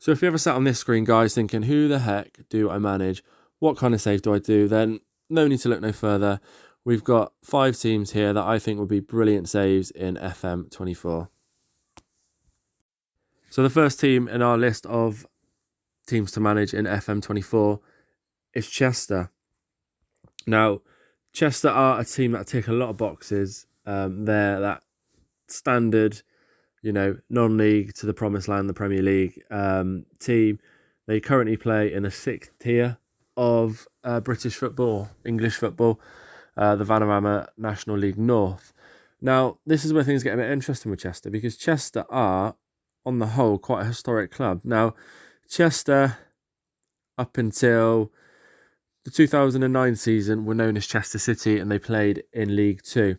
So if you ever sat on this screen, guys, thinking, who the heck do I manage? What kind of save do I do? Then no need to look no further. We've got 5 teams here that I think would be brilliant saves in FM24. So the first team in our list of teams to manage in FM24 is Chester. Now, Chester are a team that tick a lot of boxes. They're that standard, non-league to the promised land, the Premier League team. They currently play in the 6th tier of British football, English football, the Vanarama National League North. Now, this is where things get a bit interesting with Chester, because Chester are, on the whole, quite a historic club. Now, Chester, up until the 2009 season, were known as Chester City, and they played in League 2.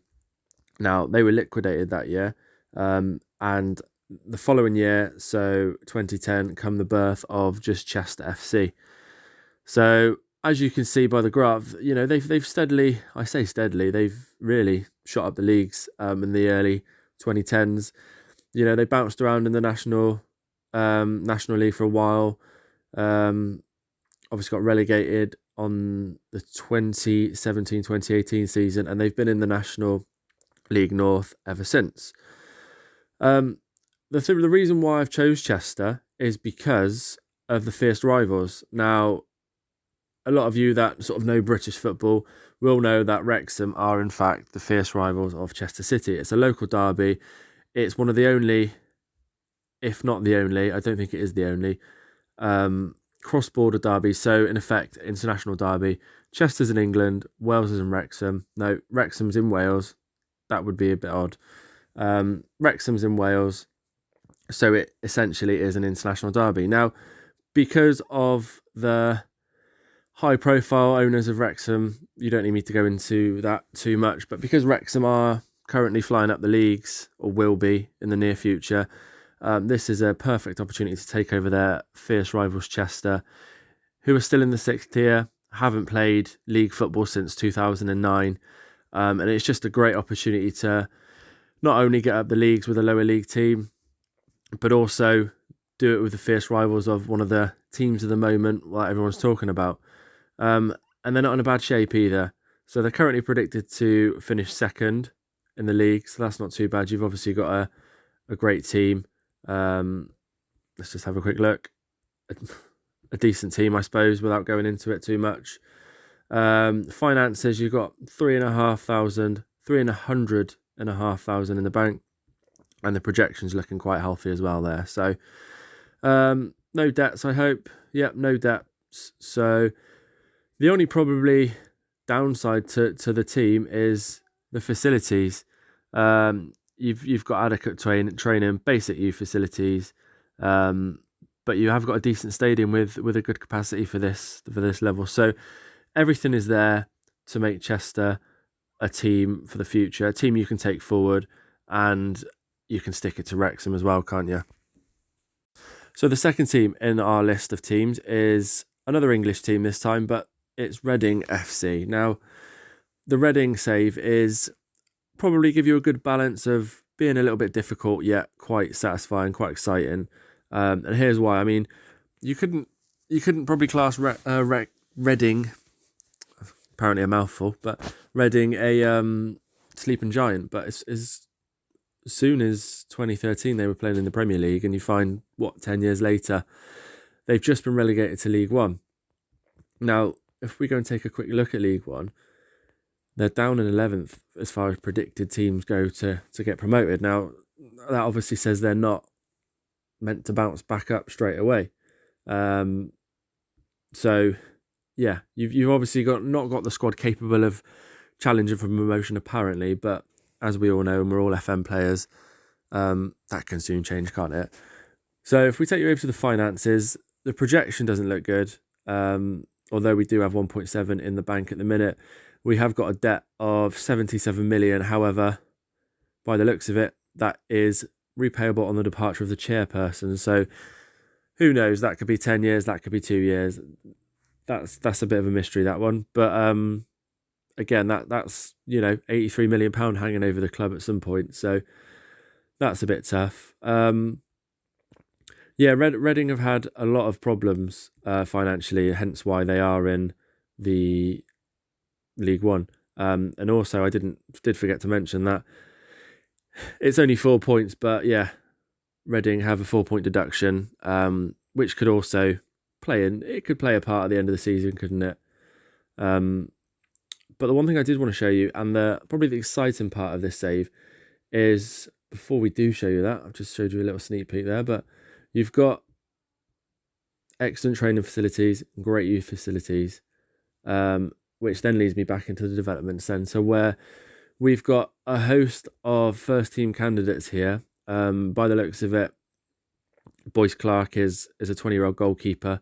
Now, they were liquidated that year, and the following year, so 2010, come the birth of just Chester FC. So, as you can see by the graph, they've steadily, I say steadily, they've really shot up the leagues in the early 2010s. They bounced around in the National League for a while. Obviously got relegated on the 2017-2018 season, and they've been in the National League North ever since. The reason why I've chose Chester is because of the fierce rivals. Now, a lot of you that sort of know British football will know that Wrexham are in fact the fierce rivals of Chester City. It's a local derby. It's one of the only, if not the only, I don't think it is the only, cross-border derby. So in effect, international derby. Chester's in England, Wales is in Wrexham. No, Wrexham's in Wales. That would be a bit odd. Wrexham's in Wales, so it essentially is an international derby. Now, because of the high-profile owners of Wrexham, you don't need me to go into that too much, but because Wrexham are currently flying up the leagues, or will be in the near future, this is a perfect opportunity to take over their fierce rivals Chester, who are still in the 6th tier, haven't played league football since 2009, and it's just a great opportunity to not only get up the leagues with a lower league team, but also do it with the fierce rivals of one of the teams of the moment that everyone's talking about. And they're not in a bad shape either. So they're currently predicted to finish 2nd in the league, so that's not too bad. You've obviously got a great team. Let's just have a quick look. A decent team, I suppose, without going into it too much. Finances, you've got 300,500 in the bank, and the projection's looking quite healthy as well there. So no debts, I hope. Yep, no debts. So the only probably downside to the team is the facilities. You've got adequate training, basic youth facilities, but you have got a decent stadium with a good capacity for this level. So everything is there to make Chester a team for the future, a team you can take forward, and you can stick it to Wrexham as well, can't you? So the second team in our list of teams is another English team this time, but it's Reading FC. Now, the Reading save is probably give you a good balance of being a little bit difficult, yet quite satisfying, quite exciting. And here's why. I mean, you couldn't probably class Reading, apparently a mouthful, but Reading a sleeping giant. But as soon as 2013 they were playing in the Premier League, and you find 10 years later they've just been relegated to League One. Now, if we go and take a quick look at League One, they're down in 11th as far as predicted teams go to get promoted. Now, that obviously says they're not meant to bounce back up straight away. So, yeah, you've obviously not got the squad capable of challenging for promotion apparently, but as we all know, and we're all FM players, that can soon change, can't it? So if we take you over to the finances, the projection doesn't look good. Although we do have 1.7 in the bank at the minute, we have got a debt of 77 million. However, by the looks of it, that is repayable on the departure of the chairperson. So who knows? That could be 10 years. That could be 2 years. That's a bit of a mystery, that one. But again, that's £83 million hanging over the club at some point. So that's a bit tough. Yeah, Reading have had a lot of problems financially, hence why they are in the League One. And also, I did forget to mention that it's only 4 points, but yeah, Reading have a 4-point deduction, which could also play in. It could play a part at the end of the season, couldn't it? But the one thing I did want to show you, and probably the exciting part of this save, is before we do show you that, I've just showed you a little sneak peek there, but you've got excellent training facilities, great youth facilities, which then leads me back into the development centre where we've got a host of first team candidates here. By the looks of it, Boyce Clark is a 20-year-old goalkeeper.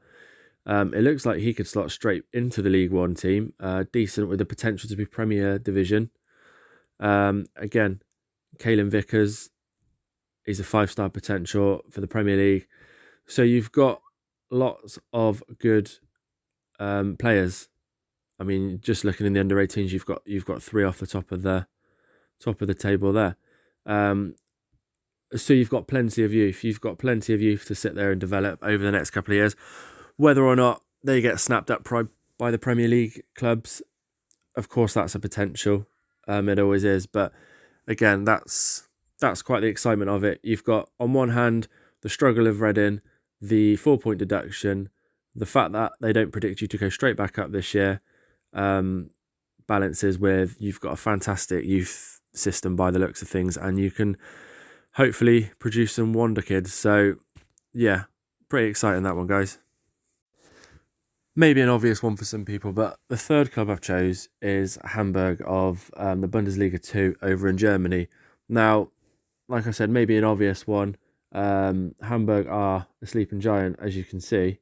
It looks like he could slot straight into the League One team, decent with the potential to be Premier Division. Again, Caelan Vickers is a 5-star potential for the Premier League. So you've got lots of good players. I mean, just looking in the under 18s, you've got 3 off the top of the table there. So you've got plenty of youth. You've got plenty of youth to sit there and develop over the next couple of years. Whether or not they get snapped up by the Premier League clubs, of course, that's a potential. It always is. But again, that's quite the excitement of it. You've got, on one hand, the struggle of Reading, the 4-point deduction, the fact that they don't predict you to go straight back up this year, balances with you've got a fantastic youth system by the looks of things, and you can hopefully produce some wonder kids. So, yeah, pretty exciting that one, guys. Maybe an obvious one for some people, but the third club I've chose is Hamburg of the Bundesliga 2 over in Germany. Now, like I said, maybe an obvious one. Hamburg are a sleeping giant, as you can see.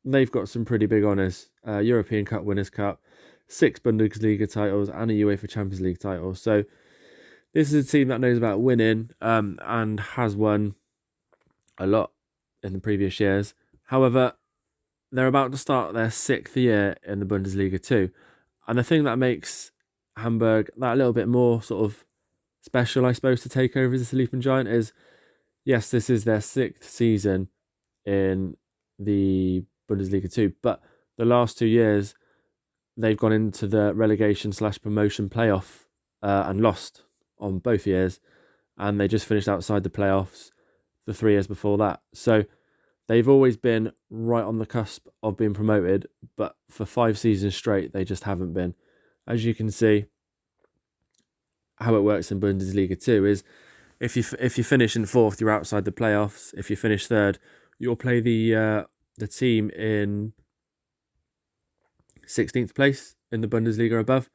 They've got some pretty big honours. European Cup Winners' Cup, 6 Bundesliga titles, and a UEFA Champions League title. So this is a team that knows about winning and has won a lot in the previous years. However, they're about to start their 6th year in the Bundesliga 2. And the thing that makes Hamburg that little bit more sort of special, I suppose, to take over as a sleeping giant is, yes, this is their 6th season in the Bundesliga 2. But the last 2 years, they've gone into the relegation/promotion playoff and lost on both years. And they just finished outside the playoffs the 3 years before that. So they've always been right on the cusp of being promoted, but for 5 seasons straight, they just haven't been. As you can see, how it works in Bundesliga 2 is if you finish in 4th, you're outside the playoffs. If you finish 3rd, you'll play the team in 16th place in the Bundesliga above,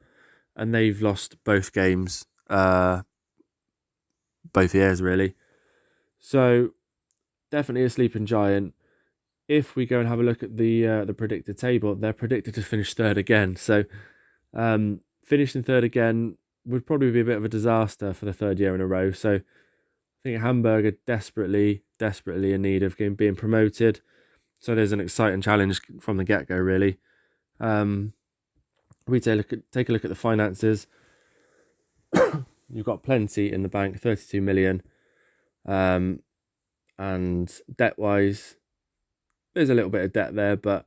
and they've lost both games, both years really. So definitely a sleeping giant. If we go and have a look at the predicted table, they're predicted to finish 3rd again. So finishing 3rd again would probably be a bit of a disaster for the 3rd year in a row. So I think Hamburg are desperately in need of being promoted. So there's an exciting challenge from the get-go, really. We take a look at the finances. You've got plenty in the bank, 32 million. And debt-wise, there's a little bit of debt there, but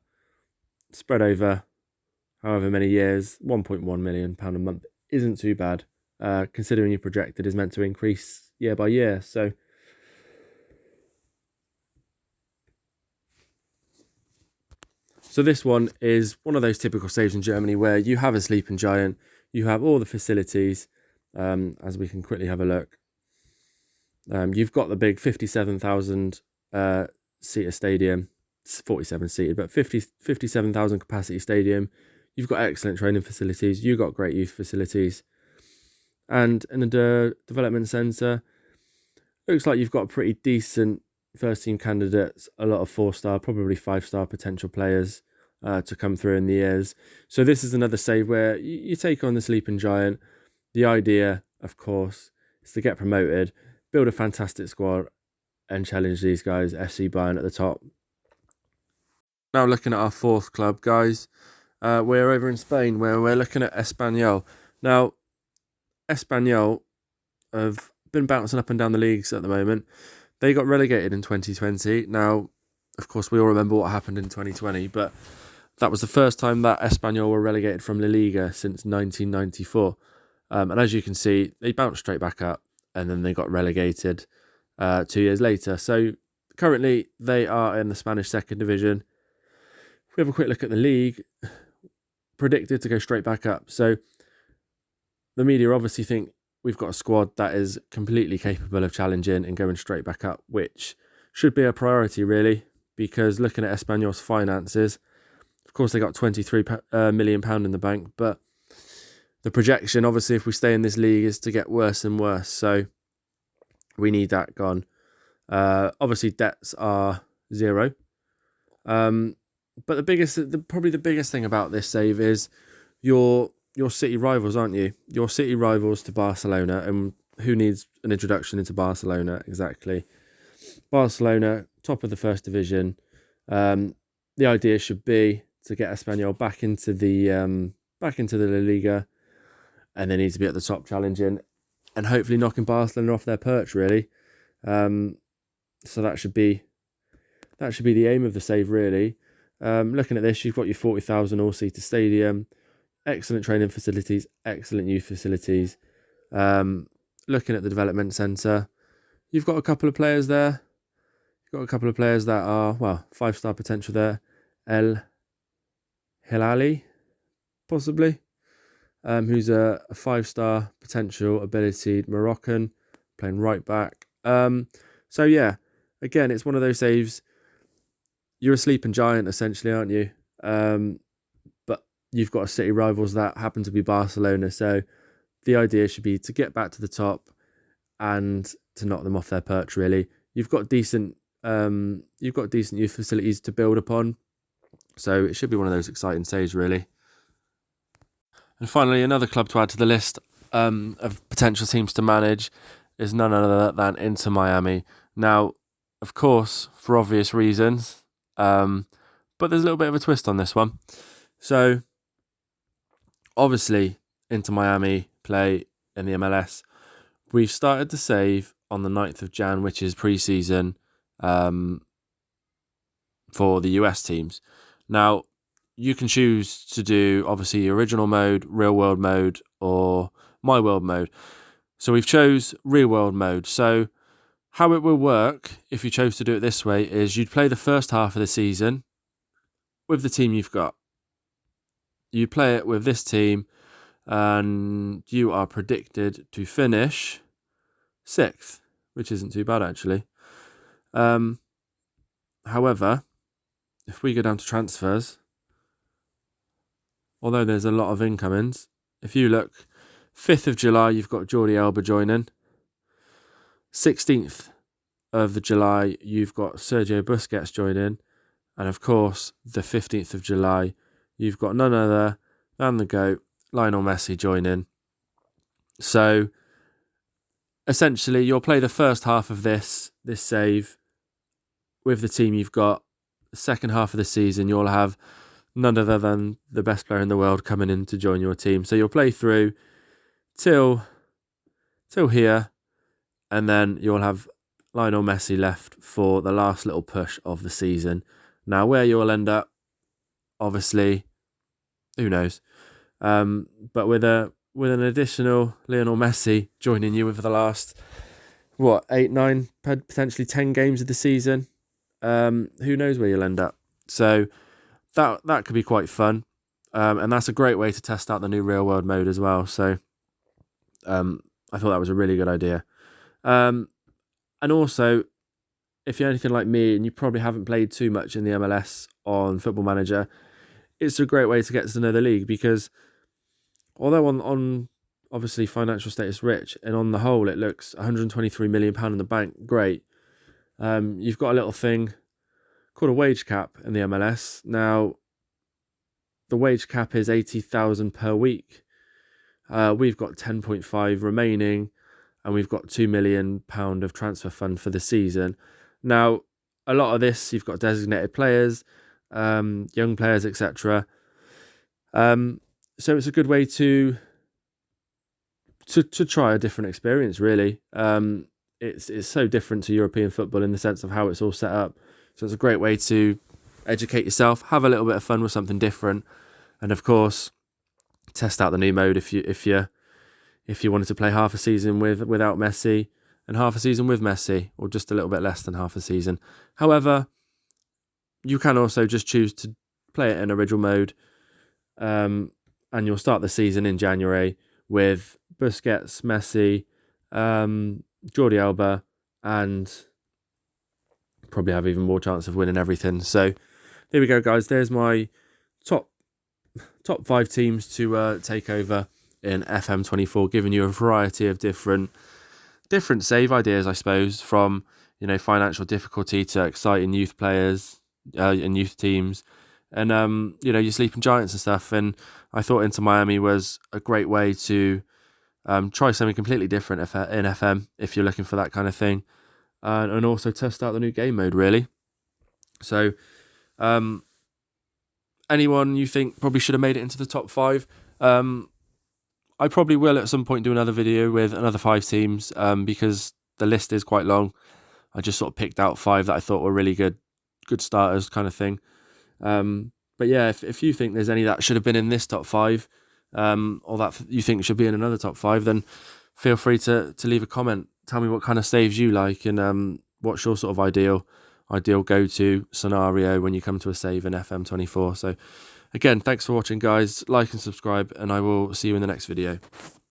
spread over however many years, £1.1 million a month isn't too bad, considering your projected is meant to increase year by year. So this one is one of those typical saves in Germany where you have a sleeping giant, you have all the facilities, as we can quickly have a look. You've got the big 57,000 seater stadium, 47 seated, but 57,000 capacity stadium. You've got excellent training facilities. You've got great youth facilities. And in the development centre, looks like you've got pretty decent first team candidates, a lot of 4-star, probably 5-star potential players to come through in the years. So this is another save where you take on the sleeping giant. The idea, of course, is to get promoted, build a fantastic squad, and challenge these guys, FC Bayern at the top. Now looking at our 4th club, guys, we're over in Spain where we're looking at Espanyol. Now, Espanyol have been bouncing up and down the leagues at the moment. they got relegated in 2020. Now, of course, we all remember what happened in 2020, but that was the first time that Espanyol were relegated from La Liga since 1994. And as you can see, they bounced straight back up and then they got relegated 2 years later. So currently they are in the Spanish second division. If we have a quick look at the league, predicted to go straight back up. So the media obviously think we've got a squad that is completely capable of challenging and going straight back up, which should be a priority really, because looking at Espanyol's finances, of course they got £23 million in the bank, but the projection, obviously, if we stay in this league, is to get worse and worse. So we need that gone. Obviously, debts are zero. But probably the biggest thing about this save is your city rivals, aren't you? Your city rivals to Barcelona, and who needs an introduction into Barcelona exactly? Barcelona, top of the first division. The idea should be to get Espanyol back into the La Liga, and they need to be at the top challenging, and hopefully knocking Barcelona off their perch really. So that should be the aim of the save really. Looking at this, you've got your 40,000 all-seater stadium, excellent training facilities, excellent youth facilities. Looking at the development centre, you've got a couple of players there. You've got a couple of players that are, 5-star potential there. El Hilali, possibly, who's a 5-star potential ability Moroccan, playing right back. So yeah, again, it's one of those saves. You're a sleeping giant, essentially, aren't you? But you've got a city rivals that happen to be Barcelona. So the idea should be to get back to the top and to knock them off their perch. Really, you've got decent youth facilities to build upon. So it should be one of those exciting saves, really. And finally, another club to add to the list of potential teams to manage is none other than Inter Miami. Now, of course, for obvious reasons. But there's a little bit of a twist on this one. So, obviously, Inter Miami play in the MLS. We've started the save on the 9th of Jan, which is pre-season for the US teams. Now, you can choose to do, obviously, original mode, real world mode, or my world mode. So we've chose real world mode. So how it will work, if you chose to do it this way, is you'd play the first half of the season with the team you've got. You play it with this team, and you are predicted to finish 6th, which isn't too bad, actually. However, if we go down to transfers, although there's a lot of incomings, if you look, 5th of July, you've got Jordi Alba joining. 16th of July, you've got Sergio Busquets joining. And of course, the 15th of July, you've got none other than the GOAT, Lionel Messi, joining. So, essentially, you'll play the first half of this save with the team you've got. The second half of the season, you'll have none other than the best player in the world coming in to join your team. So you'll play through till here, and then you'll have Lionel Messi left for the last little push of the season. Now, where you'll end up, obviously, who knows? But with an additional Lionel Messi joining you with the last 8, 9, potentially 10 games of the season, who knows where you'll end up? So that could be quite fun, and that's a great way to test out the new real world mode as well. So I thought that was a really good idea. And also, if you're anything like me and you probably haven't played too much in the MLS on Football Manager, it's a great way to get to know the league, because although on obviously financial status rich, and on the whole it looks £123 million in the bank, great. You've got a little thing called a wage cap in the MLS. Now, the wage cap is $80,000 per week. We've got 10.5 remaining, and we've got £2 million of transfer fund for the season. Now, a lot of this, you've got designated players, young players, etc. So it's a good way to try a different experience, really. it's so different to European football in the sense of how it's all set up. So it's a great way to educate yourself, have a little bit of fun with something different, and of course, test out the new mode if you wanted to play half a season without Messi and half a season with Messi, or just a little bit less than half a season. However, you can also just choose to play it in original mode, and you'll start the season in January with Busquets, Messi, Jordi Alba, and probably have even more chance of winning everything. So there we go, guys. There's my top 5 teams to take over in FM24, giving you a variety of different save ideas, I suppose, from financial difficulty to exciting youth players and youth teams, and your sleeping giants and stuff. And I thought Inter Miami was a great way to try something completely different in FM if you're looking for that kind of thing, and also test out the new game mode, really. So anyone you think probably should have made it into the top 5, I probably will at some point do another video with another 5 teams, because the list is quite long. I just sort of picked out 5 that I thought were really good starters kind of thing. But yeah, if you think there's any that should have been in this top 5, or that you think should be in another top 5, then feel free to leave a comment. Tell me what kind of saves you like, and what's your sort of ideal go-to scenario when you come to a save in FM24. So again, thanks for watching, guys. Like and subscribe, and I will see you in the next video.